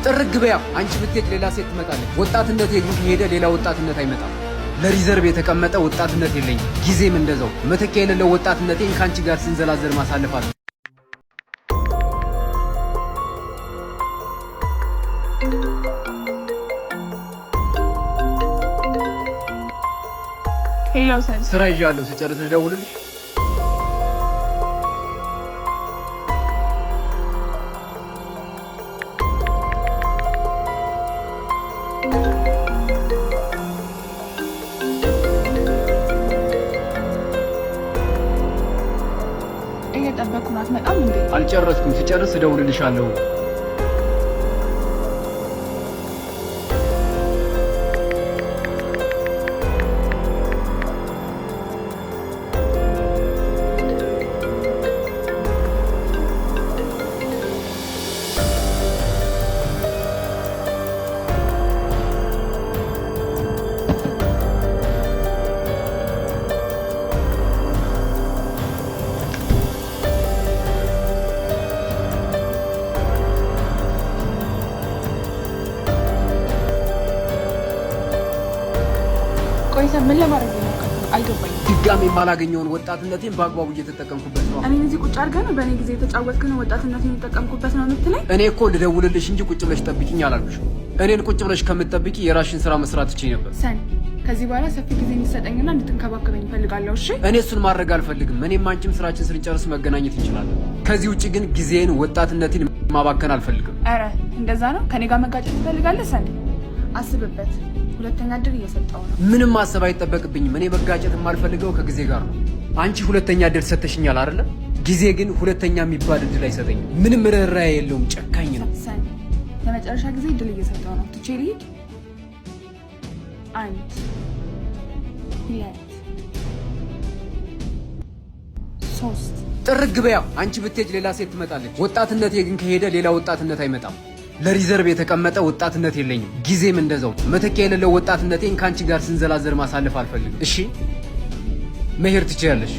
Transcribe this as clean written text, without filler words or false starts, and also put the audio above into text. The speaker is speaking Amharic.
ጥርግ በያ አንቺ ብትሄድ ሌላ ሴት ትመጣለች። ወጣትነት ግን ከሄደ ሌላ ወጣትነት አይመጣም። ለሪዘርቭ የተቀመጠ ወጣትነት የለኝም። ጊዜም እንደዛው መተኪያ የሌለው ወጣትነቴን ከአንቺ ጋር ስንዘላዘር ማሳለፋት። ሄሎ ሰን ስራ ይዣለሁ። ስጨርስ ልደውልልሽ። እየጠበኩ ነው። አትመጣም እንዴ? አልጨረስኩም። ስጨርስ እደውልልሻለሁ። ቆይታ ምን ለማድረግ ነው? አልገባኝም። ድጋሜ የማላገኘውን ወጣትነቴን በአግባቡ እየተጠቀምኩበት ነው። እኔ እዚህ ቁጭ አድርገህ ነው በእኔ ጊዜ የተጫወትክ ነው ወጣትነቴን የተጠቀምኩበት ነው የምትለኝ? እኔ እኮ ልደውልልሽ እንጂ ቁጭ ብለሽ ጠብቂኝ አላልኩሽ። እኔን ቁጭ ብለሽ ከምትጠብቂ የራስሽን ስራ መስራት ትችይ ነበር። ሰን ከዚህ በኋላ ሰፊ ጊዜ እንዲሰጠኝና እንድትንከባከበኝ እፈልጋለሁ። እሺ? እኔ እሱን ማድረግ አልፈልግም። እኔም አንቺም ስራችን ስንጨርስ መገናኘት እንችላለን። ከዚህ ውጭ ግን ጊዜን ወጣትነቴን ማባከን አልፈልግም። ኧረ እንደዛ ነው? ከኔ ጋር መጋጨት ትፈልጋለህ? ሰን አስብበት። ሁለተኛ እድል እየሰጠው ነው። ምንም ማሰብ አይጠበቅብኝም። እኔ መጋጨት የማልፈልገው ከጊዜ ጋር ነው። አንቺ ሁለተኛ እድል ሰጥተሽኛል አይደለ? ጊዜ ግን ሁለተኛ የሚባል እድል አይሰጠኝም። ምንም ርህራሄ የለውም። ጨካኝ ነው። ሰን ለመጨረሻ ጊዜ እድል እየሰጠው ነው። ትቼ ልሂድ? 1 2 3 ጥርግ በያ አንቺ ብትሄድ ሌላ ሴት ትመጣለች። ወጣትነቴ ግን ከሄደ ሌላ ወጣትነት አይመጣም። ለሪዘርቭ የተቀመጠ ወጣትነት የለኝም። ጊዜም እንደዛው መተኪያ የሌለው ወጣትነቴን ከአንቺ ጋር ስንዘላዘር ማሳለፍ አልፈልግም። እሺ መሄድ ትችያለሽ።